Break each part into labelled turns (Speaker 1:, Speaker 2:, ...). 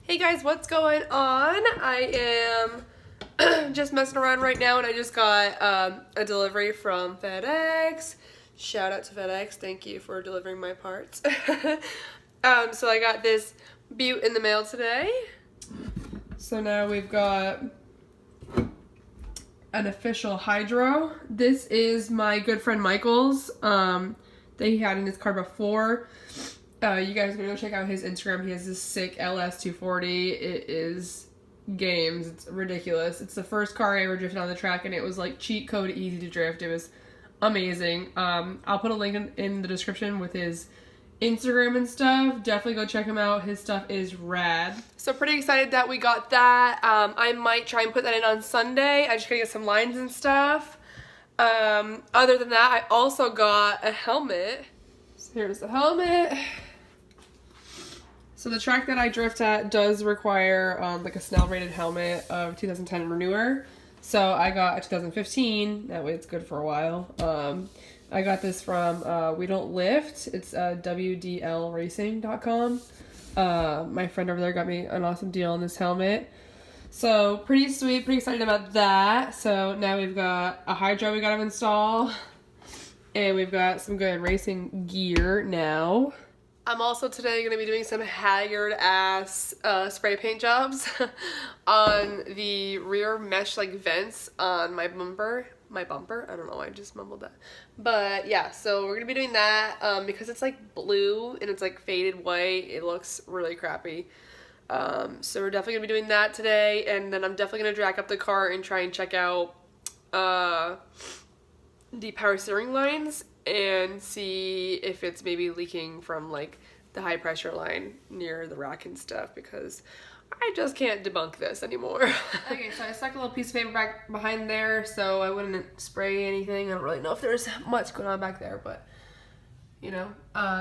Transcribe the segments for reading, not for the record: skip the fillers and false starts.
Speaker 1: Hey guys, what's going on? I am just messing around right now and I just got a delivery from FedEx. Shout out to FedEx, thank you for delivering my parts. So I got this Butte in the mail today. So now we've got an official hydro. This is my good friend Michael's that he had in his car before. You guys are gonna go check out his Instagram. He has this sick LS240. It is games. It's ridiculous. It's the first car I ever drifted on the track, and it was like cheat code easy to drift. It was amazing. I'll put a link in the description with his Instagram and stuff. Definitely go check him out. His stuff is rad. So pretty excited that we got that. I might try and put that in on Sunday. I just gotta get some lines and stuff. Other than that, I also got a helmet. So here's the helmet. So the track that I drift at does require like a Snell rated helmet of 2010 or newer. So I got a 2015. That way it's good for a while. I got this from We Don't Lift. It's WDLracing.com. My friend over there got me an awesome deal on this helmet. So pretty sweet, pretty excited about that. So now we've got a hydro we got to install. And we've got some good racing gear now. I'm also today going to be doing some haggard ass spray paint jobs on the rear mesh like vents on my bumper. I don't know why I just mumbled that. But yeah, so we're going to be doing that because it's like blue and it's like faded white. It looks really crappy. So we're definitely going to be doing that today. And then I'm definitely going to drag up the car and try and check out the power steering lines and see if it's maybe leaking from like the high pressure line near the rack and stuff, because I just can't debunk this anymore. Okay, so I stuck a little piece of paper back behind there so I wouldn't spray anything. I don't really know if there's much going on back there, but you know.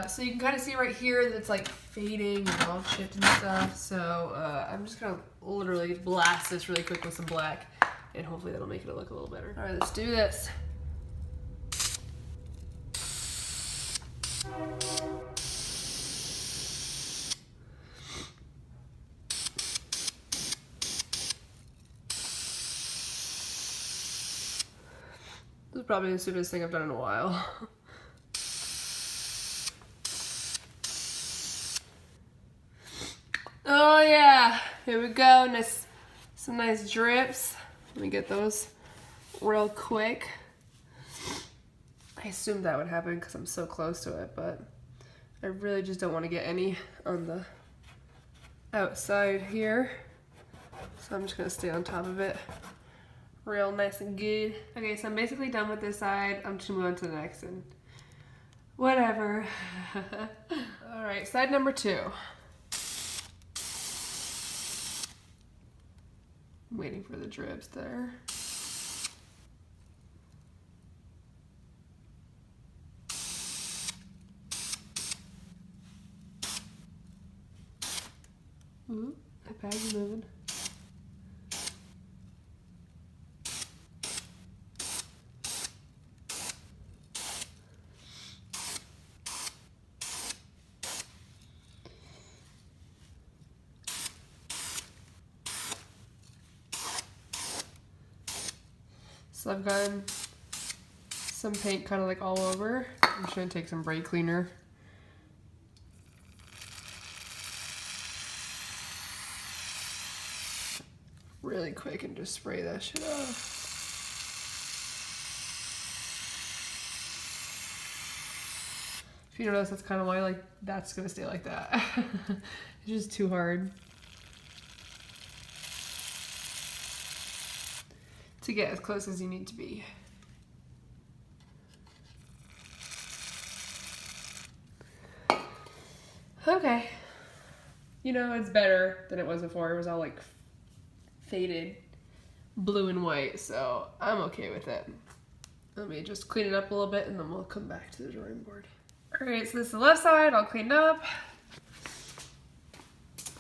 Speaker 1: So you can kind of see right here that it's like fading and all chipped and stuff. So I'm just gonna literally blast this really quick with some black and hopefully that'll make it look a little better. All right, let's do this. This is probably the stupidest thing I've done in a while. Oh yeah, here we go. Nice, some nice drips. Let me get those real quick. I assumed that would happen because I'm so close to it, but I really just don't want to get any on the outside here. So I'm just going to stay on top of it real nice and good. Okay, so I'm basically done with this side. I'm just going to move on to the next and whatever. Alright, side number 2. I'm waiting for the drips there. Ooh, that bag's moving. So I've gotten some paint kind of like all over. I'm just gonna take some brake cleaner. Really quick and just spray that shit off. If you notice, that's kind of why like that's gonna stay like that. It's just too hard to get as close as you need to be. Okay. You know, it's better than it was before. It was all like faded blue and white, so I'm okay with it. Let me just clean it up a little bit and then we'll come back to the drawing board. Alright, so this is the left side, all cleaned up.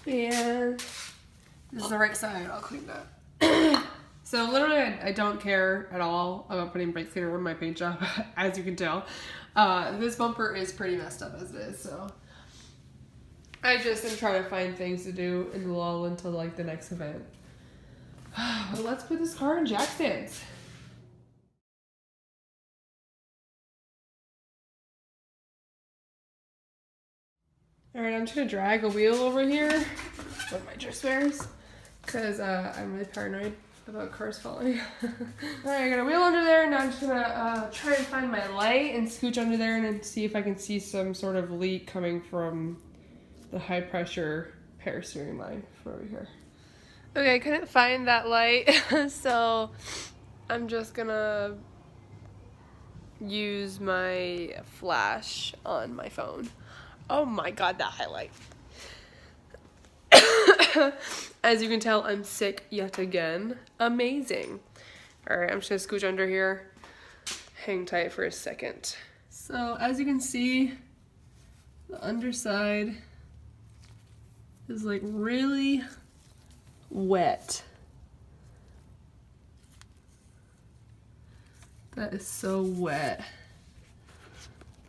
Speaker 1: And this is the right side, all cleaned up. So literally I don't care at all about putting brake cleaner on my paint job, as you can tell. This bumper is pretty messed up as it is, so I just am trying to find things to do in the lull until like the next event. Well, let's put this car in jack stands. Alright, I'm just gonna drag a wheel over here with my dress wears because I'm really paranoid about cars falling. Alright, I got a wheel under there. Now I'm just gonna try and find my light and scooch under there and then see if I can see some sort of leak coming from the high pressure power steering line from over here. Okay, I couldn't find that light, so I'm just gonna use my flash on my phone. Oh my god, that highlight. As you can tell, I'm sick yet again. Amazing. Alright, I'm just gonna scooch under here. Hang tight for a second. So, as you can see, the underside is like really wet. That is so wet.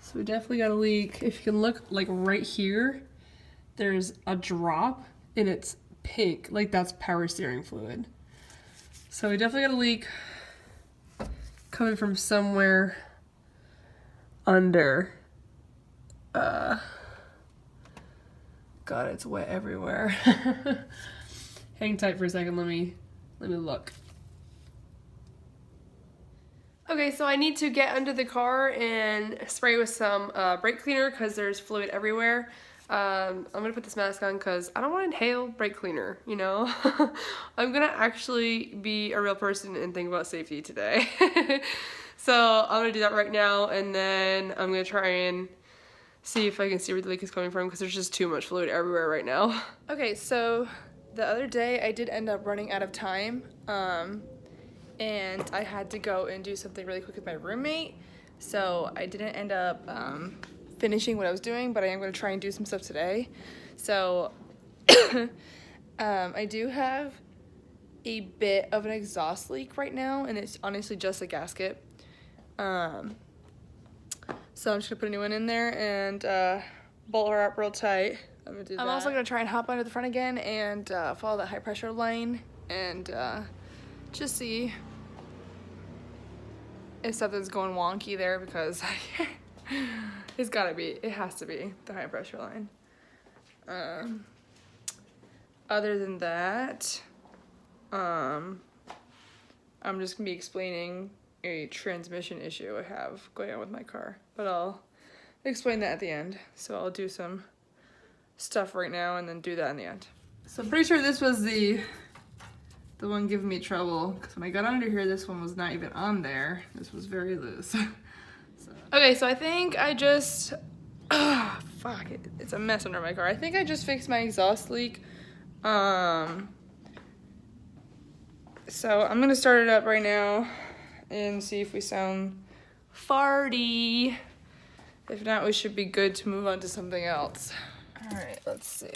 Speaker 1: So we definitely got a leak. If you can look like right here, there's a drop and it's pink, like that's power steering fluid. So we definitely got a leak coming from somewhere under. God, it's wet everywhere. Hang tight for a second, let me look. Okay, so I need to get under the car and spray with some brake cleaner because there's fluid everywhere. I'm gonna put this mask on because I don't want to inhale brake cleaner, you know? I'm gonna actually be a real person and think about safety today. So I'm gonna do that right now and then I'm gonna try and see if I can see where the leak is coming from because there's just too much fluid everywhere right now. Okay, so the other day I did end up running out of time. And I had to go and do something really quick with my roommate, so I didn't end up finishing what I was doing, but I am going to try and do some stuff today. So I do have a bit of an exhaust leak right now, and it's honestly just a gasket. So I'm just going to put a new one in there and bolt her up real tight. I'm going to do that. I'm also going to try and hop under the front again and follow that high pressure line and just see if something's going wonky there because it's gotta be, it has to be the high pressure line. Other than that, I'm just gonna be explaining a transmission issue I have going on with my car, but I'll explain that at the end. So I'll do some stuff right now and then do that in the end. So I'm pretty sure this was the one giving me trouble, because when I got under here, this one was not even on there. This was very loose. Okay, so I think I just, fuck, it's a mess under my car. I think I just fixed my exhaust leak. So I'm gonna start it up right now and see if we sound farty. If not, we should be good to move on to something else. All right, let's see.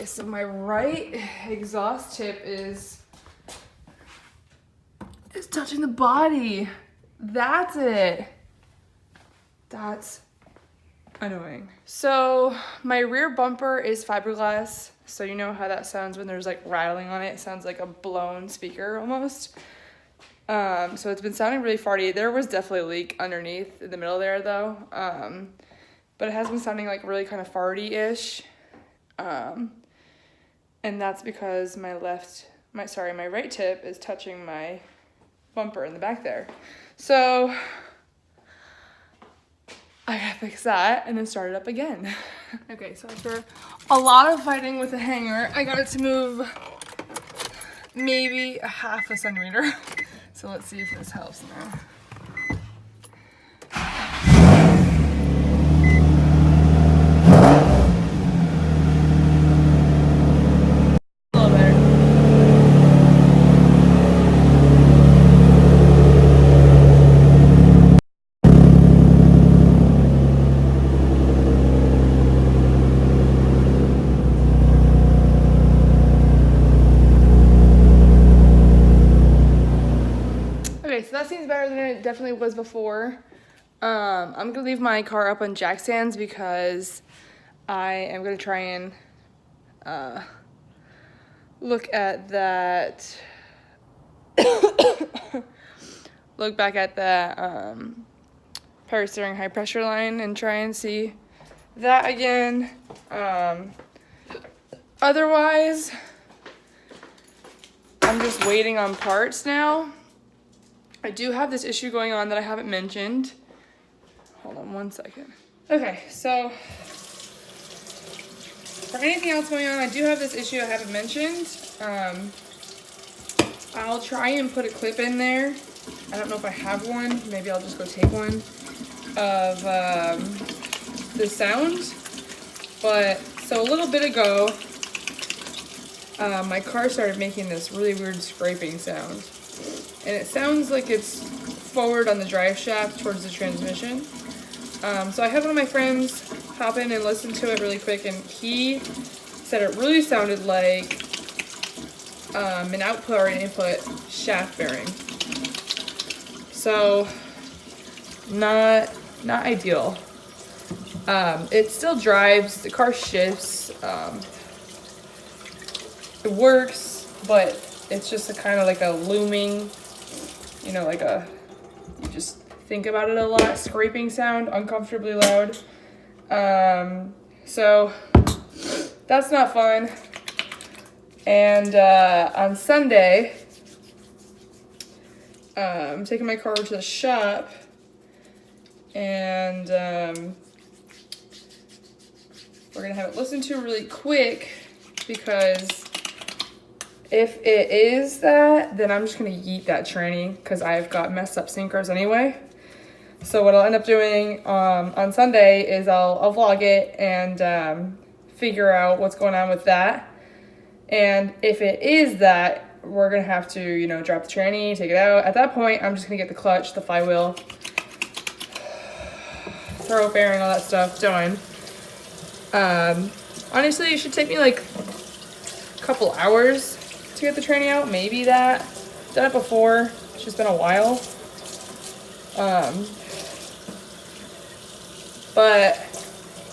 Speaker 1: So my right exhaust tip is touching the body. That's it. That's annoying. So my rear bumper is fiberglass. So you know how that sounds when there's like rattling on it. It sounds like a blown speaker almost. So it's been sounding really farty. There was definitely a leak underneath in the middle there though. But it has been sounding like really kind of farty-ish. And that's because my right tip is touching my bumper in the back there. So I gotta fix that and then start it up again. Okay, so after a lot of fighting with the hanger, I got it to move maybe a half a centimeter. So let's see if this helps now.
Speaker 2: stand's better than it definitely was before. I'm gonna leave my car up on jack stands because I am gonna try and look at that. Look back at that power steering high pressure line and try and see that again. Otherwise, I'm just waiting on parts now. I do have this issue going on that I haven't mentioned. Hold on one second. Okay, so for anything else going on, I do have this issue I haven't mentioned. I'll try and put a clip in there. I don't know if I have one. Maybe I'll just go take one of the sound. But so a little bit ago, my car started making this really weird scraping sound. And it sounds like it's forward on the drive shaft towards the transmission. So I had one of my friends hop in and listen to it really quick, and he said it really sounded like an output or an input shaft bearing. So not ideal. It still drives, the car shifts, it works, but it's just a kind of like a looming, you know, like you just think about it a lot, scraping sound, uncomfortably loud. So that's not fun. And on Sunday, I'm taking my car over to the shop, and we're gonna have it listened to really quick, because if it is that, then I'm just gonna yeet that tranny, because I've got messed up sinkers anyway. So what I'll end up doing on Sunday is I'll vlog it and figure out what's going on with that. And if it is that, we're gonna have to, you know, drop the tranny, take it out. At that point, I'm just gonna get the clutch, the flywheel, throw bearing, all that stuff done. Honestly, it should take me like a couple hours to get the tranny out, maybe that. Done it before, it's just been a while. But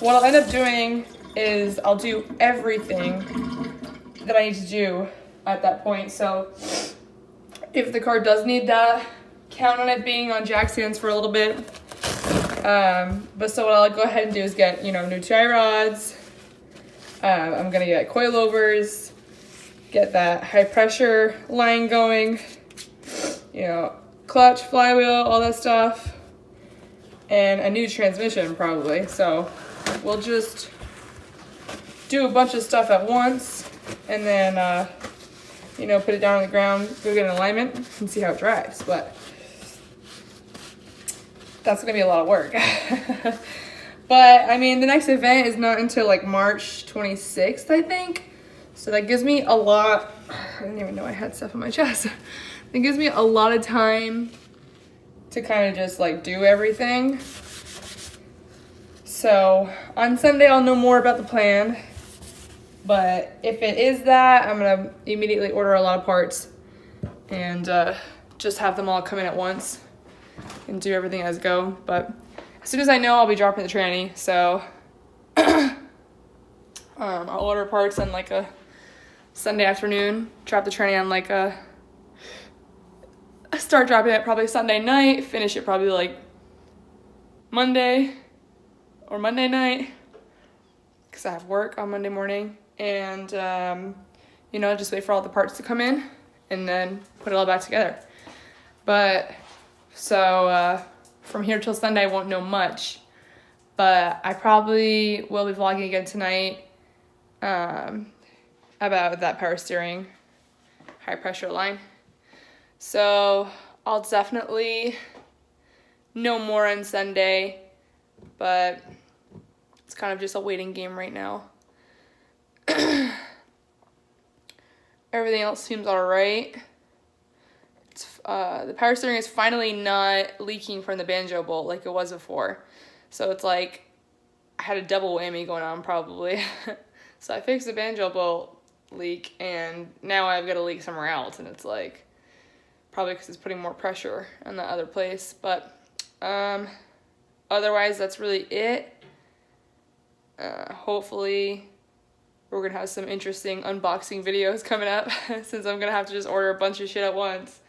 Speaker 2: what I'll end up doing is I'll do everything that I need to do at that point. So if the car does need that, count on it being on jack stands for a little bit. But so what I'll go ahead and do is get, you know, new tie rods. I'm gonna get coilovers, get that high pressure line going, you know, clutch, flywheel, all that stuff, and a new transmission probably. So we'll just do a bunch of stuff at once, and then you know, put it down on the ground, go get an alignment, and see how it drives. But that's gonna be a lot of work. But I mean, the next event is not until like March 26th, I think. So that gives me a lot. I didn't even know I had stuff on my chest. It gives me a lot of time to kind of just like do everything. So on Sunday, I'll know more about the plan. But if it is that, I'm gonna immediately order a lot of parts and just have them all come in at once and do everything as go. But as soon as I know, I'll be dropping the tranny. So I'll order parts on like a Sunday afternoon, drop the tranny on like start dropping it probably Sunday night, finish it probably like Monday or Monday night, because I have work on Monday morning. And you know, just wait for all the parts to come in and then put it all back together. But so from here till Sunday I won't know much, but I probably will be vlogging again tonight about that power steering high pressure line. So I'll definitely know more on Sunday, but it's kind of just a waiting game right now. Everything else seems alright. The power steering is finally not leaking from the banjo bolt like it was before. So it's like I had a double whammy going on probably. So I fixed the banjo bolt leak, and now I've got a leak somewhere else, and it's like, probably because it's putting more pressure on the other place. But otherwise, that's really it. Hopefully, we're gonna have some interesting unboxing videos coming up since I'm gonna have to just order a bunch of shit at once.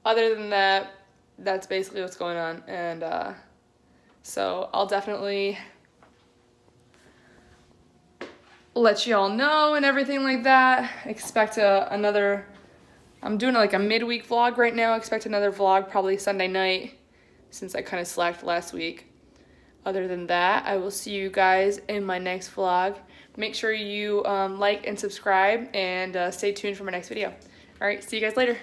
Speaker 2: Other than that, that's basically what's going on, and so I'll definitely let you all know and everything like that. Expect another, I'm doing like a midweek vlog right now. Expect another vlog probably Sunday night since I kind of slacked last week. Other than that, I will see you guys in my next vlog. Make sure you like and subscribe, and stay tuned for my next video. All right, see you guys later.